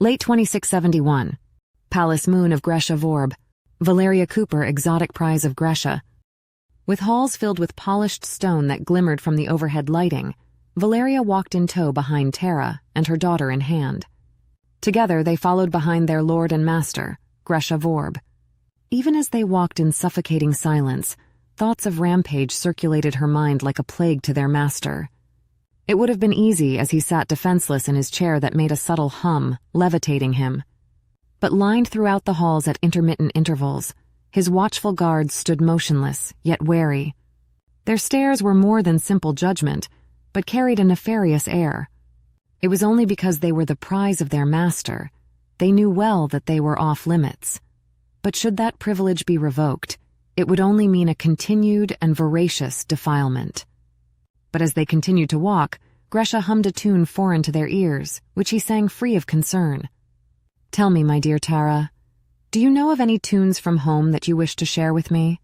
Late 2671. Palace Moon of Gresha Vorb. Valeria Cooper, exotic prize of Gresha. With halls filled with polished stone that glimmered from the overhead lighting, Valeria walked in tow behind Terra and her daughter in hand. Together they followed behind their lord and master, Gresha Vorb. Even as they walked in suffocating silence, thoughts of rampage circulated her mind like a plague to their master. It would have been easy as he sat defenseless in his chair that made a subtle hum, levitating him. But lined throughout the halls at intermittent intervals, his watchful guards stood motionless, yet wary. Their stares were more than simple judgment, but carried a nefarious air. It was only because they were the prize of their master. They knew well that they were off limits. But should that privilege be revoked, it would only mean a continued and voracious defilement. But as they continued to walk, Gresha hummed a tune foreign to their ears, which he sang free of concern. "Tell me, my dear Tara, do you know of any tunes from home that you wish to share with me?"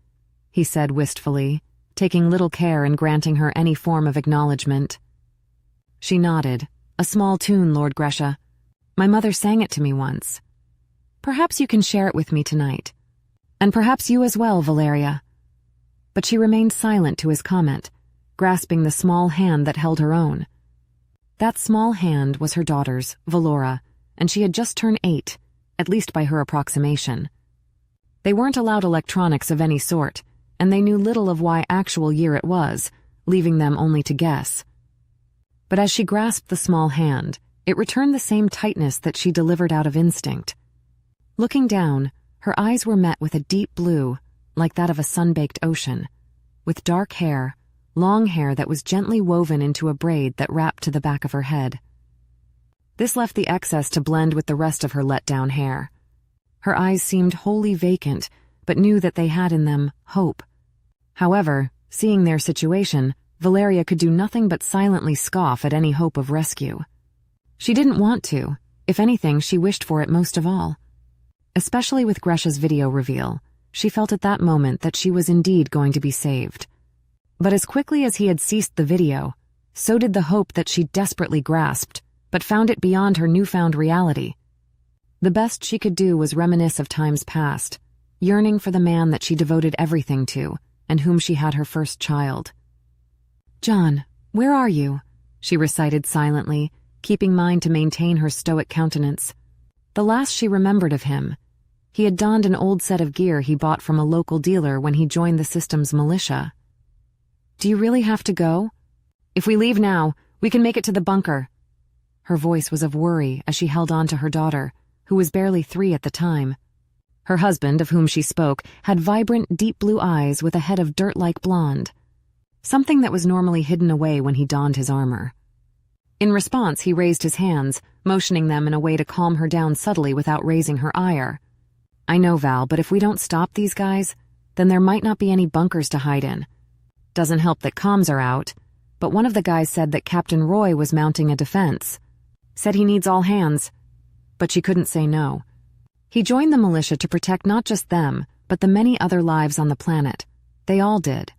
he said wistfully, taking little care in granting her any form of acknowledgement. She nodded. "A small tune, Lord Gresha. My mother sang it to me once. Perhaps you can share it with me tonight. And perhaps you as well, Valeria." But she remained silent to his comment, grasping the small hand that held her own. That small hand was her daughter's, Valora, and she had just turned 8, at least by her approximation. They weren't allowed electronics of any sort, and they knew little of why actual year it was, leaving them only to guess. But as she grasped the small hand, it returned the same tightness that she delivered out of instinct. Looking down, her eyes were met with a deep blue, like that of a sun-baked ocean, with dark hair, long hair that was gently woven into a braid that wrapped to the back of her head. This left the excess to blend with the rest of her let-down hair. Her eyes seemed wholly vacant, but knew that they had in them hope. However, seeing their situation, Valeria could do nothing but silently scoff at any hope of rescue. She didn't want to. If anything, she wished for it most of all. Especially with Gresha's video reveal, she felt at that moment that she was indeed going to be saved. But as quickly as he had ceased the video, so did the hope that she desperately grasped, but found it beyond her newfound reality. The best she could do was reminisce of times past, yearning for the man that she devoted everything to, and whom she had her first child. "John, where are you?" she recited silently, keeping mind to maintain her stoic countenance. The last she remembered of him, he had donned an old set of gear he bought from a local dealer when he joined the system's militia. "Do you really have to go? If we leave now, we can make it to the bunker." Her voice was of worry as she held on to her daughter, who was barely 3 at the time. Her husband, of whom she spoke, had vibrant, deep blue eyes with a head of dirt-like blonde, something that was normally hidden away when he donned his armor. In response, he raised his hands, motioning them in a way to calm her down subtly without raising her ire. "I know, Val, but if we don't stop these guys, then there might not be any bunkers to hide in. Doesn't help that comms are out, but one of the guys said that Captain Roy was mounting a defense. Said he needs all hands." But she couldn't say no. He joined the militia to protect not just them, but the many other lives on the planet. They all did.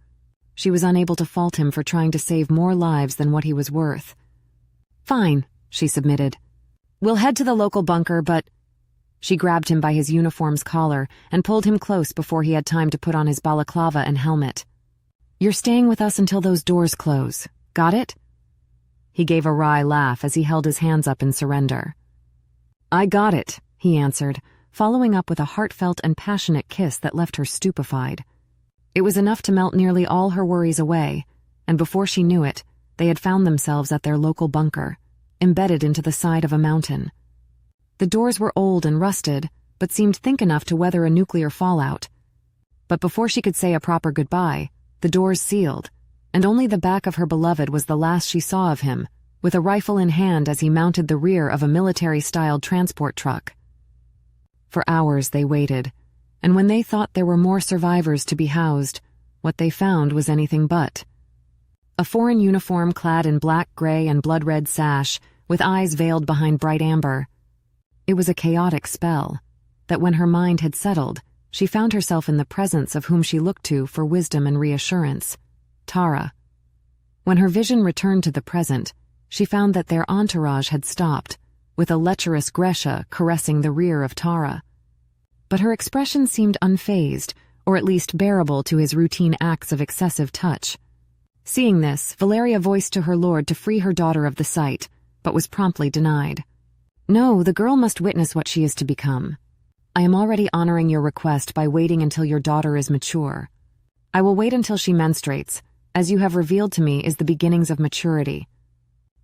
She was unable to fault him for trying to save more lives than what he was worth. "Fine," she submitted. "We'll head to the local bunker, but—" She grabbed him by his uniform's collar and pulled him close before he had time to put on his balaclava and helmet. "You're staying with us until those doors close. Got it?" He gave a wry laugh as he held his hands up in surrender. "I got it," he answered, following up with a heartfelt and passionate kiss that left her stupefied. It was enough to melt nearly all her worries away, and before she knew it, they had found themselves at their local bunker, embedded into the side of a mountain. The doors were old and rusted, but seemed thick enough to weather a nuclear fallout. But before she could say a proper goodbye, the doors sealed, and only the back of her beloved was the last she saw of him, with a rifle in hand as he mounted the rear of a military-styled transport truck. For hours they waited, and when they thought there were more survivors to be housed, what they found was anything but. A foreign uniform clad in black, gray, and blood-red sash, with eyes veiled behind bright amber. It was a chaotic spell, that when her mind had settled, she found herself in the presence of whom she looked to for wisdom and reassurance, Tara. When her vision returned to the present, she found that their entourage had stopped, with a lecherous Gresha caressing the rear of Tara. But her expression seemed unfazed, or at least bearable to his routine acts of excessive touch. Seeing this, Valeria voiced to her lord to free her daughter of the sight, but was promptly denied. "No, the girl must witness what she is to become. I am already honoring your request by waiting until your daughter is mature. I will wait until she menstruates, as you have revealed to me is the beginnings of maturity."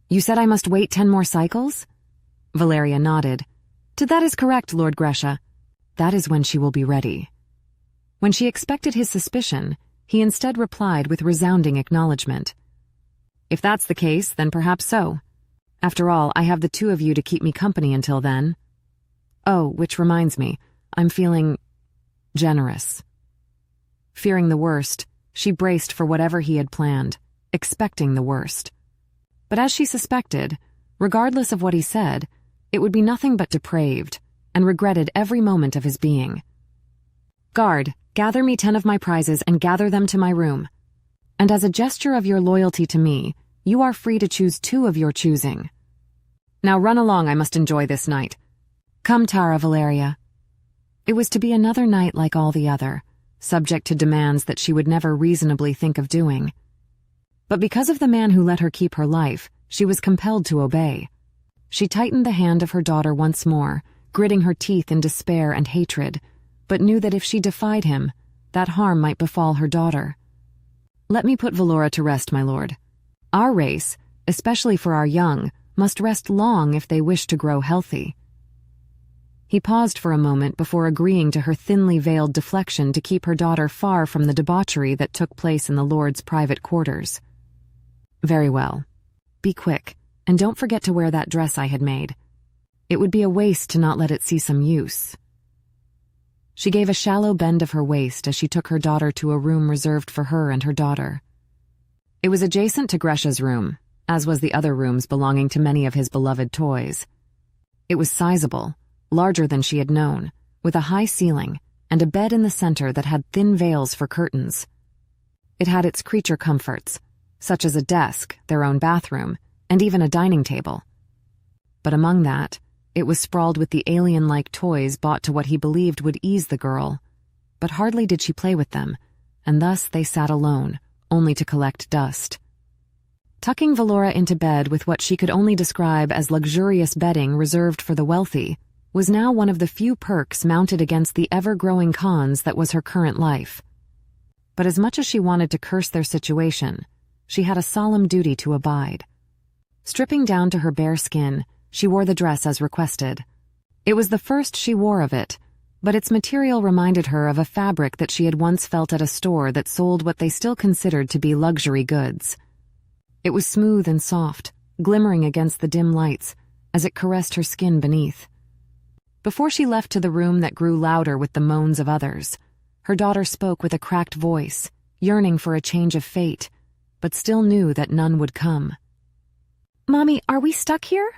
"You said I must wait 10 more cycles?" Valeria nodded. "That is correct, Lord Gresha. That is when she will be ready." When she expected his suspicion, he instead replied with resounding acknowledgement. "If that's the case, then perhaps so. After all, I have the two of you to keep me company until then. Oh, which reminds me, I'm feeling generous." Fearing the worst, she braced for whatever he had planned, expecting the worst. But as she suspected, regardless of what he said, it would be nothing but depraved, and regretted every moment of his being. "Guard, gather me 10 of my prizes and gather them to my room. And as a gesture of your loyalty to me, you are free to choose 2 of your choosing. Now run along, I must enjoy this night. Come, Tara, Valeria." It was to be another night like all the other, subject to demands that she would never reasonably think of doing. But because of the man who let her keep her life, she was compelled to obey. She tightened the hand of her daughter once more, gritting her teeth in despair and hatred, but knew that if she defied him, that harm might befall her daughter. "Let me put Valora to rest, my lord. Our race, especially for our young, must rest long if they wish to grow healthy." He paused for a moment before agreeing to her thinly veiled deflection to keep her daughter far from the debauchery that took place in the lord's private quarters. "Very well. Be quick, and don't forget to wear that dress I had made. It would be a waste to not let it see some use." She gave a shallow bend of her waist as she took her daughter to a room reserved for her and her daughter. It was adjacent to Gresha's room, as was the other rooms belonging to many of his beloved toys. It was sizable, larger than she had known, with a high ceiling and a bed in the center that had thin veils for curtains. It had its creature comforts, such as a desk, their own bathroom, and even a dining table. But among that, it was sprawled with the alien-like toys bought to what he believed would ease the girl. But hardly did she play with them, and thus they sat alone, only to collect dust. Tucking Valora into bed with what she could only describe as luxurious bedding reserved for the wealthy was now one of the few perks mounted against the ever-growing cons that was her current life. But as much as she wanted to curse their situation, she had a solemn duty to abide. Stripping down to her bare skin, she wore the dress as requested. It was the first she wore of it, but its material reminded her of a fabric that she had once felt at a store that sold what they still considered to be luxury goods. It was smooth and soft, glimmering against the dim lights, as it caressed her skin beneath. Before she left to the room that grew louder with the moans of others, her daughter spoke with a cracked voice, yearning for a change of fate, but still knew that none would come. "Mommy, are we stuck here?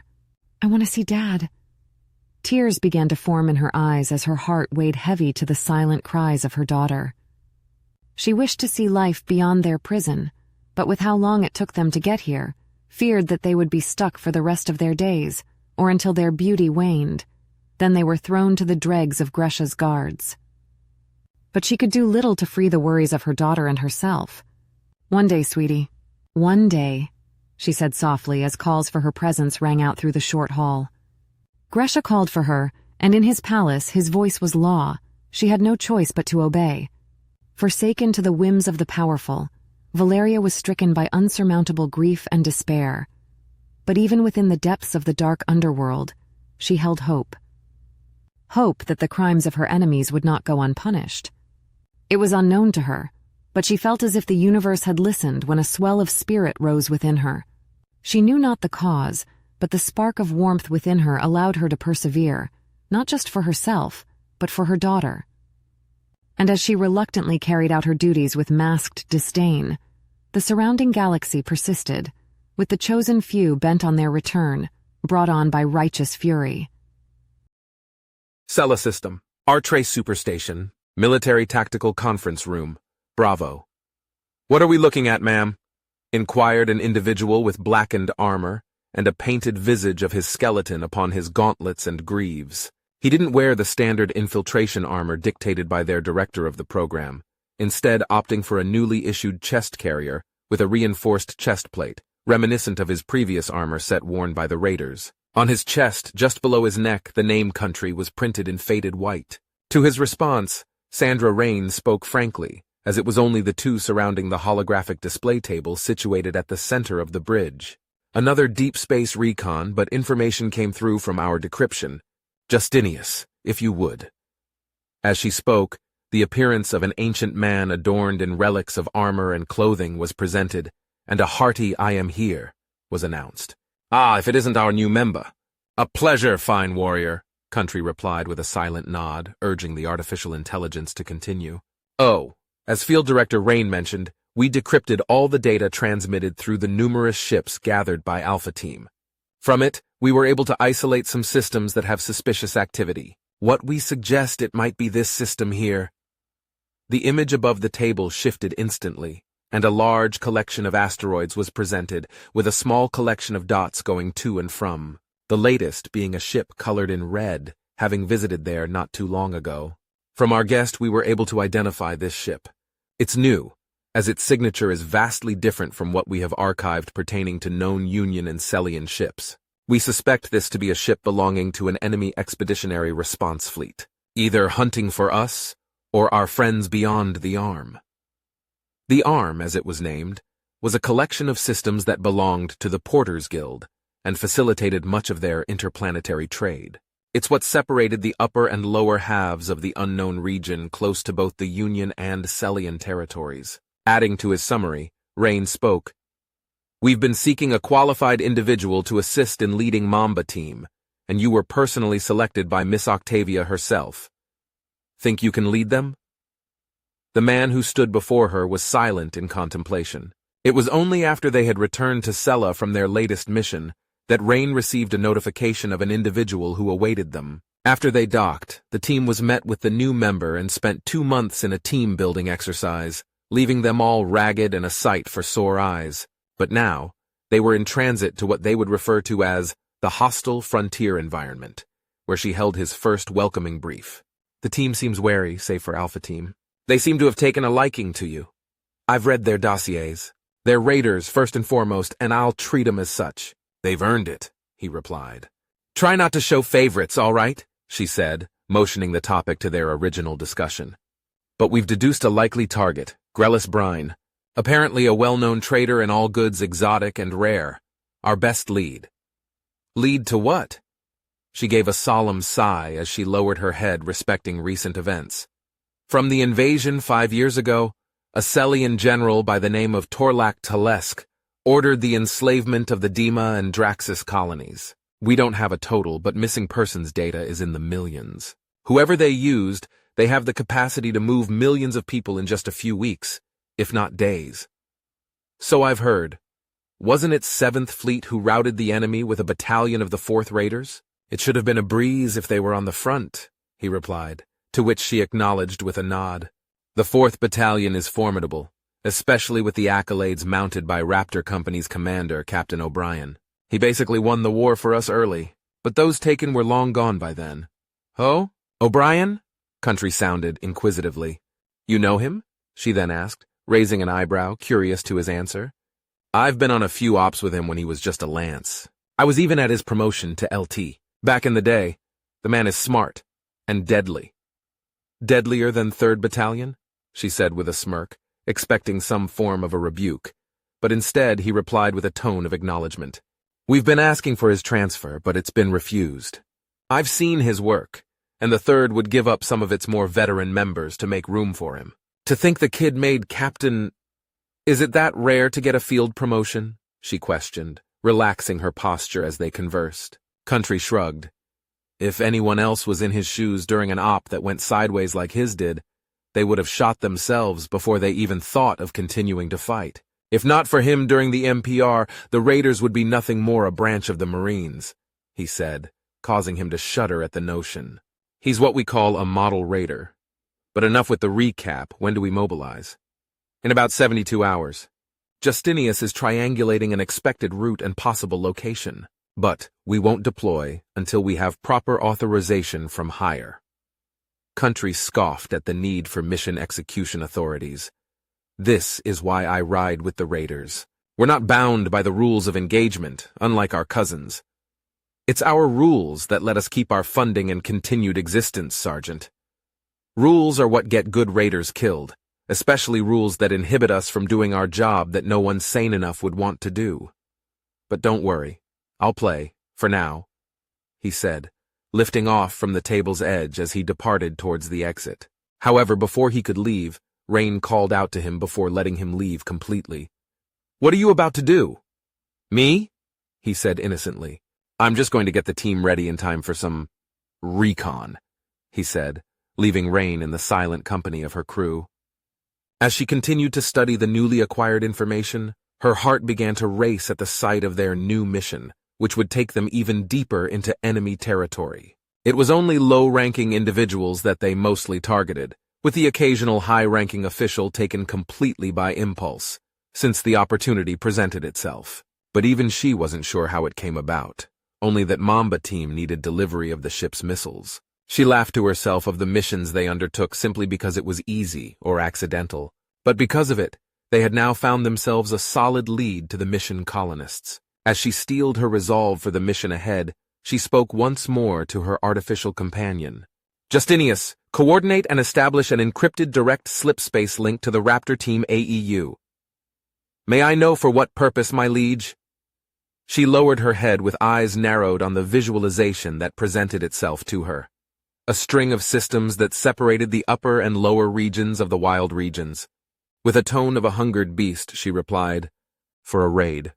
I want to see Dad." Tears began to form in her eyes as her heart weighed heavy to the silent cries of her daughter. She wished to see life beyond their prison, but with how long it took them to get here, feared that they would be stuck for the rest of their days, or until their beauty waned. Then they were thrown to the dregs of Gresha's guards. But she could do little to free the worries of her daughter and herself. "One day, sweetie. One day," she said softly as calls for her presence rang out through the short hall. Gresha called for her, and in his palace his voice was law. She had no choice but to obey. Forsaken to the whims of the powerful, Valeria was stricken by unsurmountable grief and despair. But even within the depths of the dark underworld, she held hope. Hope that the crimes of her enemies would not go unpunished. It was unknown to her, but she felt as if the universe had listened when a swell of spirit rose within her. She knew not the cause, but the spark of warmth within her allowed her to persevere, not just for herself, but for her daughter. And as she reluctantly carried out her duties with masked disdain, the surrounding galaxy persisted, with the chosen few bent on their return, brought on by righteous fury. Cella System, Artrace Superstation, Military Tactical Conference Room, Bravo. "What are we looking at, ma'am?" inquired an individual with blackened armor, and a painted visage of his skeleton upon his gauntlets and greaves. He didn't wear the standard infiltration armor dictated by their director of the program, instead opting for a newly issued chest carrier with a reinforced chest plate, reminiscent of his previous armor set worn by the raiders. On his chest, just below his neck, the name country was printed in faded white. To his response, Sandra Rain spoke frankly, as it was only the two surrounding the holographic display table situated at the center of the bridge. Another deep space recon, but information came through from our decryption. Justinius, if you would. As she spoke, the appearance of an ancient man adorned in relics of armor and clothing was presented, and a hearty "I am here" was announced. "Ah, if it isn't our new member." "A pleasure, fine warrior," Country replied with a silent nod, urging the artificial intelligence to continue. "Oh, as Field Director Rain mentioned, we decrypted all the data transmitted through the numerous ships gathered by Alpha Team. From it, we were able to isolate some systems that have suspicious activity. What we suggest it might be this system here." The image above the table shifted instantly, and a large collection of asteroids was presented, with a small collection of dots going to and from, the latest being a ship colored in red, having visited there not too long ago. From our guest, we were able to identify this ship. It's new, as its signature is vastly different from what we have archived pertaining to known Union and Celian ships. We suspect this to be a ship belonging to an enemy expeditionary response fleet, either hunting for us or our friends beyond the Arm. The Arm, as it was named, was a collection of systems that belonged to the Porters Guild and facilitated much of their interplanetary trade. It's what separated the upper and lower halves of the unknown region close to both the Union and Celian territories. Adding to his summary, Rain spoke, "We've been seeking a qualified individual to assist in leading Mamba Team, and you were personally selected by Miss Octavia herself. Think you can lead them?" The man who stood before her was silent in contemplation. It was only after they had returned to Sela from their latest mission that Rain received a notification of an individual who awaited them. After they docked, the team was met with the new member and spent 2 months in a team-building exercise, leaving them all ragged and a sight for sore eyes. But now, they were in transit to what they would refer to as the hostile frontier environment, where she held his first welcoming brief. "The team seems wary, save for Alpha Team. They seem to have taken a liking to you. I've read their dossiers. They're raiders, first and foremost, and I'll treat them as such." "They've earned it," he replied. "Try not to show favorites, all right?" she said, motioning the topic to their original discussion. "But we've deduced a likely target, Grellis Brine, apparently a well-known trader in all goods exotic and rare. Our best lead." "Lead to what?" She gave a solemn sigh as she lowered her head respecting recent events. "From the invasion 5 years ago, a Celian general by the name of Torlak Telesk ordered the enslavement of the Dima and Draxis colonies. We don't have a total, but missing persons data is in the millions. Whoever they used, they have the capacity to move millions of people in just a few weeks, if not days. So I've heard. Wasn't it 7th Fleet who routed the enemy with a battalion of the 4th Raiders? It should have been a breeze if they were on the front," he replied, to which she acknowledged with a nod. "The 4th Battalion is formidable, especially with the accolades mounted by Raptor Company's commander, Captain O'Brien. He basically won the war for us early, but those taken were long gone by then." "Oh? O'Brien?" Country sounded inquisitively. "You know him?" she then asked, raising an eyebrow, curious to his answer. "I've been on a few ops with him when he was just a lance. I was even at his promotion to LT. Back in the day, the man is smart and deadly." "Deadlier than 3rd Battalion?" she said with a smirk, expecting some form of a rebuke, but instead he replied with a tone of acknowledgement. "We've been asking for his transfer, but it's been refused. I've seen his work, and the 3rd would give up some of its more veteran members to make room for him. To think the kid made Captain... Is it that rare to get a field promotion?" she questioned, relaxing her posture as they conversed. Country shrugged. If anyone else was in his shoes during an op that went sideways like his did, they would have shot themselves before they even thought of continuing to fight. If not for him during the MPR, the Raiders would be nothing more a branch of the Marines, he said, causing him to shudder at the notion. He's what we call a model Raider. But enough with the recap. When do we mobilize? In about 72 hours. Justinius is triangulating an expected route and possible location. But we won't deploy until we have proper authorization from higher. Country scoffed at the need for mission execution authorities. This is why I ride with the raiders. We're not bound by the rules of engagement, unlike our cousins. It's our rules that let us keep our funding and continued existence, Sergeant. Rules are what get good raiders killed, especially rules that inhibit us from doing our job that no one sane enough would want to do. But don't worry, I'll play, for now, he said, lifting off from the table's edge as he departed towards the exit. However, before he could leave, Rain called out to him before letting him leave completely. "What are you about to do?" "Me?" he said innocently. "I'm just going to get the team ready in time for some recon," he said, leaving Rain in the silent company of her crew. As she continued to study the newly acquired information, her heart began to race at the sight of their new mission, which would take them even deeper into enemy territory. It was only low-ranking individuals that they mostly targeted, with the occasional high-ranking official taken completely by impulse, since the opportunity presented itself. But even she wasn't sure how it came about, only that Mamba Team needed delivery of the ship's missiles. She laughed to herself of the missions they undertook simply because it was easy or accidental, but because of it, they had now found themselves a solid lead to the mission colonists. As she steeled her resolve for the mission ahead, she spoke once more to her artificial companion. "Justinius, coordinate and establish an encrypted direct slipspace link to the Raptor Team AEU. May I know for what purpose, my liege?" She lowered her head with eyes narrowed on the visualization that presented itself to her. A string of systems that separated the upper and lower regions of the wild regions. With a tone of a hungered beast, she replied, "For a raid."